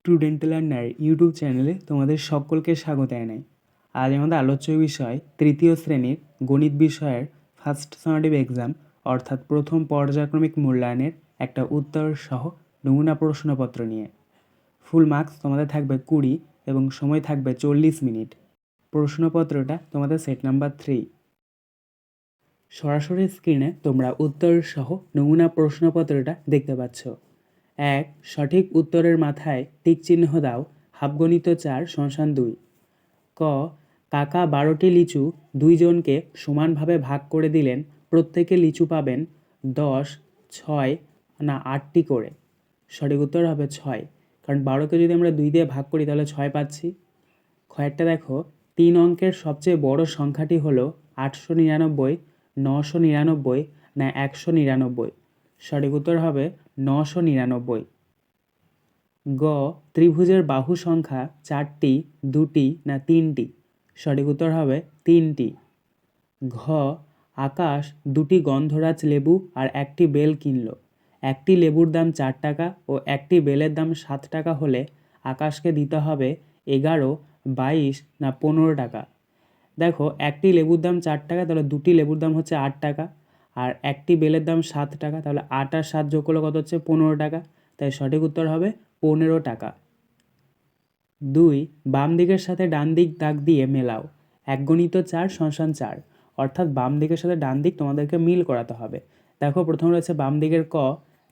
Student learner YouTube চ্যানেলে তোমাদের সকলকে স্বাগত জানাই। আজ আমাদের আলোচ্য বিষয় তৃতীয় শ্রেণীর গণিত বিষয়ের ফার্স্ট সামেটিভ এক্সাম অর্থাৎ প্রথম পর্যায়ক্রমিক মূল্যায়নের একটা উত্তর সহ নমুনা প্রশ্নপত্র নিয়ে। ফুল মার্কস তোমাদের থাকবে 20 এবং সময় থাকবে 40 মিনিট। প্রশ্নপত্রটা তোমাদের সেট নাম্বার 3। সরাসরি স্ক্রিনে তোমরা উত্তর সহ নমুনা প্রশ্নপত্রটা দেখতে পাচ্ছ। 1. সঠিক উত্তরের মাথায় টিক চিহ্ন দাও। হাফগণিত 4 = 2। ক. কাকা 12টি লিচু 2 জনকে সমানভাবে ভাগ করে দিলেন, প্রত্যেকে লিচু পাবেন 10, 6 না 8টি করে। সঠিক উত্তর হবে 6, কারণ 12কে যদি আমরা 2 দিয়ে ভাগ করি তাহলে 6 পাচ্ছি। খয়েরটা দেখো, 3 অঙ্কের সবচেয়ে বড় সংখ্যাটি হলো 899, 999 না 199। সঠিক উত্তর হবে 999। গ. ত্রিভুজের বাহু সংখ্যা 4টি, 2টি না 3টি। সঠিক উত্তর হবে 3টি। ঘ. আকাশ 2টি গন্ধরাজ লেবু আর 1টি বেল কিনল। একটি লেবুর দাম 4 টাকা ও একটি বেলের দাম 7 টাকা হলে আকাশকে দিতে হবে 11, 22 না 15 টাকা। দেখো, একটি লেবুর দাম 4 টাকা, তাহলে 2টি লেবুর দাম হচ্ছে 8 টাকা, আর একটি বেলের দাম 7 টাকা, তাহলে 8 আর 7 যোগ করলে কত হচ্ছে 15 টাকা। তাই সঠিক উত্তর হবে 15 টাকা। 2. বাম দিকের সাথে ডান দিক দাগ দিয়ে মেলাও। 1 × 4 = 4, অর্থাৎ বাম দিকের সাথে ডান দিক তোমাদেরকে মিল করাতে হবে। দেখো, প্রথম রয়েছে বাম দিকের ক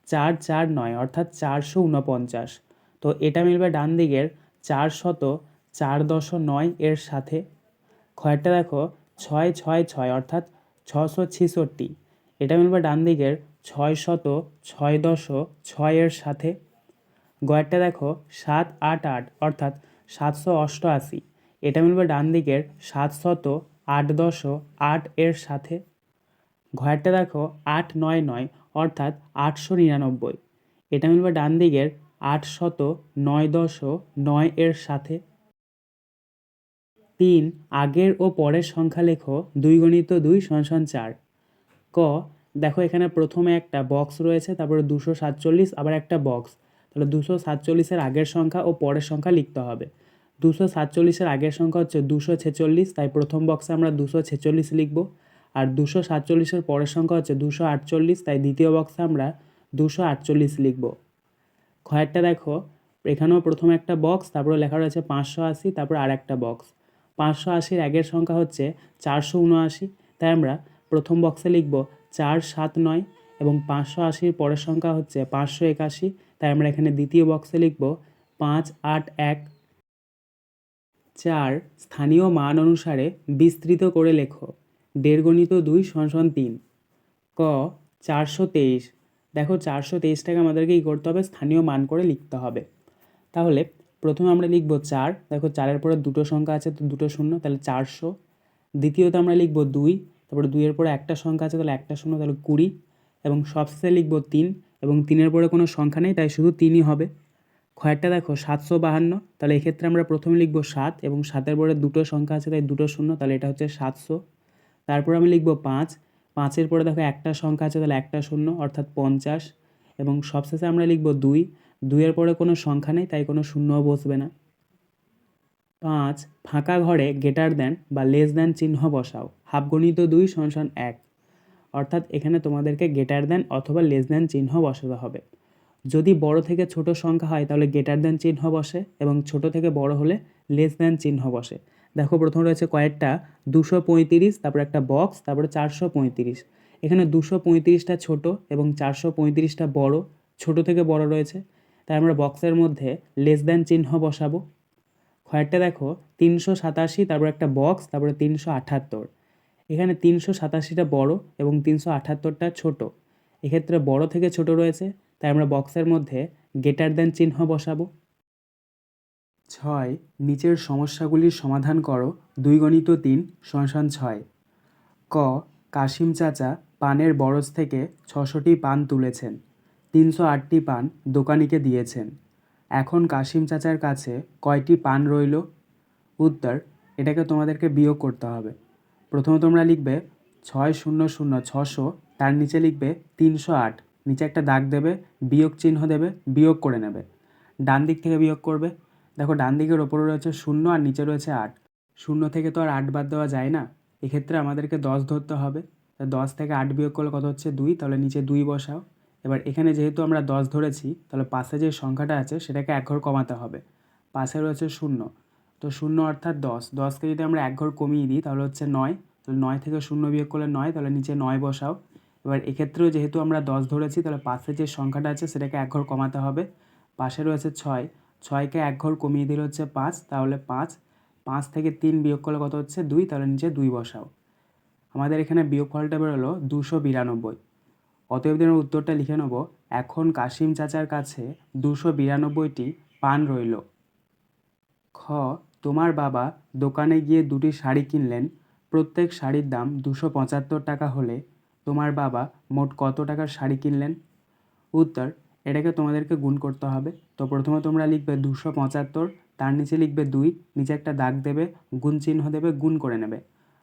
4, 4, 9 অর্থাৎ 449। তো এটা মিলবে ডান দিকের 404.9 এর সাথে। খয়েরটা দেখো 6, 6, 6 অর্থাৎ 666। এটা মিলবে ডান দিকের 606.6 এর সাথে। গয়েরটা দেখো 7, 8, 8 অর্থাৎ 788। এটা মিলবে ডান দিকের 708.8 এর সাথে। ঘয়েরটা দেখো 8, 9, 9 অর্থাৎ 899। এটা মিলবে ডান দিকের 809.9 এর সাথে। 3. আগের ও পরের সংখ্যা লেখো। 2 × 2 = 4। ক. দেখো, এখানে প্রথমে একটা বক্স রয়েছে, তারপরে 247 আবার একটা বক্স। তাহলে 247-এর আগের সংখ্যা ও পরের সংখ্যা লিখতে হবে। 247-এর আগের সংখ্যা হচ্ছে 246, তাই প্রথম বক্সে আমরা 246 লিখব। আর 247-এর পরের সংখ্যা হচ্ছে 248, তাই দ্বিতীয় বক্সে আমরা 248 লিখব। খয়েরটা দেখো, এখানেও প্রথমে একটা বক্স, তারপরে লেখা রয়েছে 580, তারপর আর একটা বক্স। 580-এর আগের সংখ্যা হচ্ছে 479, তাই আমরা প্রথম বক্সে লিখব 479, এবং 580-র পরের সংখ্যা হচ্ছে 581, তাই আমরা এখানে দ্বিতীয় বক্সে লিখব 581। 4. স্থানীয় মান অনুসারে বিস্তৃত করে লেখো। 1.5 × 2 = 3। ক. 423। দেখো, 423টাকে আমাদেরকে কী করতে হবে, স্থানীয় মান করে লিখতে হবে। তাহলে প্রথমে আমরা লিখব 4। দেখো, 4-এর পরে দুটো সংখ্যা আছে, তো দুটো শূন্য, তাহলে 400। দ্বিতীয়ত আমরা লিখব 2, তারপরে 2-এর পরে একটা সংখ্যা আছে, তাহলে একটা শূন্য, তাহলে 20। এবং সবশেষে লিখব 3, এবং 3-এর পরে কোনো সংখ্যা নেই, তাই শুধু 3ই হবে। খয়েরটা দেখো 752, তাহলে এক্ষেত্রে আমরা প্রথমে লিখব 7, এবং 7-এর পরে দুটো সংখ্যা আছে, তাই দুটো শূন্য, তাহলে এটা হচ্ছে 700। তারপর আমি লিখব 5, 5-এর পরে দেখো একটা সংখ্যা আছে, তাহলে একটা শূন্য, অর্থাৎ 50। এবং সবশেষে আমরা লিখব 2, 2-এর পরে কোনো সংখ্যা নেই, তাই কোনো শূন্যও বসবে না। 5. ফাঁকা ঘরে গ্রেটার দ্যান বা লেস দ্যান চিহ্ন বসাও। হাফগণিত 2 = 1, অর্থাৎ এখানে তোমাদেরকে গ্রেটার দ্যান অথবা লেস দ্যান চিহ্ন বসাতে হবে। যদি বড় থেকে ছোট সংখ্যা হয় তাহলে গ্রেটার দ্যান চিহ্ন বসে, এবং ছোট থেকে বড় হলে লেস দ্যান চিহ্ন বসে। দেখো, প্রথম রয়েছে কয়েকটা 235, তারপর একটা বক্স, তারপরে 435। এখানে 235টা ছোট এবং 435টা বড়, ছোট থেকে বড় রয়েছে, তাই আমরা বক্সের মধ্যে লেস দ্যান চিহ্ন বসাবো। খয়েরটা দেখো 387, তারপর একটা বক্স, তারপরে 378। এখানে 387টা বড় এবং 378টা ছোট, এক্ষেত্রে বড় থেকে ছোট রয়েছে, তাই আমরা বক্সের মধ্যে গ্রেটার দ্যান চিহ্ন বসাবো। 6. নিচের সমস্যাগুলির সমাধান করো। 2 × 3 = 6। ক. কাশিম চাচা পানের বরজ থেকে 600টি পান তুলেছেন। 308টি পান দোকানিকে দিয়েছেন। এখন কাশিম চাচার কাছে কয়টি পান রইল? উত্তর, এটাকে তোমাদেরকে বিয়োগ করতে হবে। প্রথমে তোমরা লিখবে 600, তার নিচে লিখবে 308, নিচে একটা দাগ দেবে, বিয়োগ চিহ্ন দেবে, বিয়োগ করে নেবে। ডান দিক থেকে বিয়োগ করবে। দেখো ডান দিকের ওপরে রয়েছে 0 আর নিচে রয়েছে 8। 0 থেকে তো আর 8 বাদ দেওয়া যায় না, এক্ষেত্রে আমাদেরকে 10 ধরতে হবে। 10 থেকে 8 বিয়োগ করলে কত হচ্ছে 2, তাহলে নিচে 2 বসাও। এবার এখানে যেহেতু আমরা 10 ধরেছি, তাহলে পাশে যে সংখ্যাটা আছে সেটাকে এক ঘর কমাতে হবে। পাশে রয়েছে 0, তো 0 অর্থাৎ 10, 10কে যদি আমরা এক ঘর কমিয়ে দিই তাহলে হচ্ছে 9, তাহলে 9 থেকে 0 বিয়োগ করলে 9, তাহলে নিচে 9 বসাও। এবার এক্ষেত্রেও যেহেতু আমরা 10 ধরেছি, তাহলে পাশে যে সংখ্যাটা আছে সেটাকে এক ঘর কমাতে হবে। পাশে রয়েছে 6, 6কে এক ঘর কমিয়ে দিলে হচ্ছে 5, তাহলে 5, 5 থেকে 3 বিয়োগ করলে কত হচ্ছে 2, তাহলে নিচে 2 বসাও। আমাদের এখানে বিয়োগফলটা বেরোলো 292। অতএব দিনের উত্তরটা লিখে নেব, এখন কাশিম চাচার কাছে 292টি পান রইল। খ, তোমার বাবা দোকানে গিয়ে 2টি শাড়ি কিনলেন, প্রত্যেক শাড়ির দাম 275 টাকা হলে তোমার বাবা মোট কত টাকার শাড়ি কিনলেন? উত্তর, এটাকে তোমাদেরকে গুণ করতে হবে। তো প্রথমে তোমরা লিখবে 275, তার নিচে লিখবে 2, নিচে একটা দাগ দেবে, গুণ চিহ্ন দেবে, গুণ করে নেবে।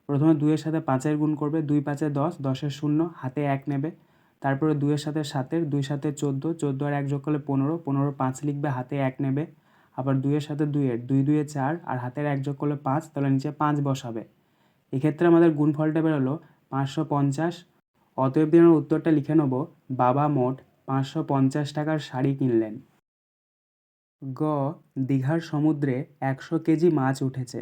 প্রথমে 2-এর সাথে 5-এর গুণ করবে, 2 5-এ 10, 10-এর 0, হাতে 1 নেবে। তারপরে 2-এর সাথে 7-এর, 2 7-এ 14, 14 আর 1 যোগ করলে 15, 15 5 লিখবে, হাতে 1 নেবে। আবার 2-এর সাথে 2-এর, 2 2-এ 4 আর হাতের 1 যোগ করলে 5, তাহলে নিচে 5 বসাবে। এক্ষেত্রে আমাদের গুণফলটা বেরোলো 550। অতএব দিনের উত্তরটা লিখে নেব, বাবা মোট 550 টাকার শাড়ি কিনলেন। গ, দীঘার সমুদ্রে 100 কেজি মাছ উঠেছে।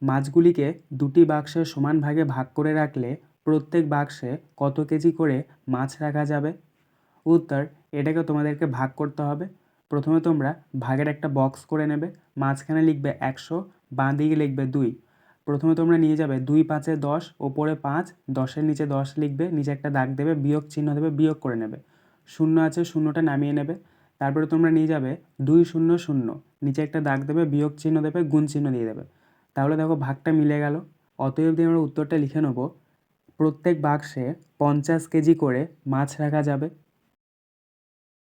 মাছগুলিকে 2টি বাক্সে সমান ভাগে ভাগ করে রাখলে প্রত্যেক বাক্সে কত কেজি করে মাছ রাখা যাবে? উত্তর, এটাকে তোমাদেরকে ভাগ করতে হবে। প্রথমে তোমরা ভাগের একটা বক্স করে নেবে, মাঝখানে লিখবে 100, বাঁ দিকে লিখবে 2। প্রথমে তোমরা নিয়ে যাবে 2 5-এ 10, ওপরে 5, 10-এর নিচে 10 লিখবে, নিচে একটা দাগ দেবে, বিয়োগ চিহ্ন দেবে, বিয়োগ করে নেবে। 0 আছে, 0টা নামিয়ে নেবে। তারপরে তোমরা নিয়ে যাবে 2 0 0, নিচে একটা দাগ দেবে, বিয়োগ চিহ্ন দেবে, গুণ চিহ্ন দিয়ে দেবে। তাহলে দেখো ভাগটা মিলে গেল। অতএব আমরা উত্তরটা লিখে নেব, প্রত্যেক বাক্সে 50 কেজি করে মাছ রাখা যাবে।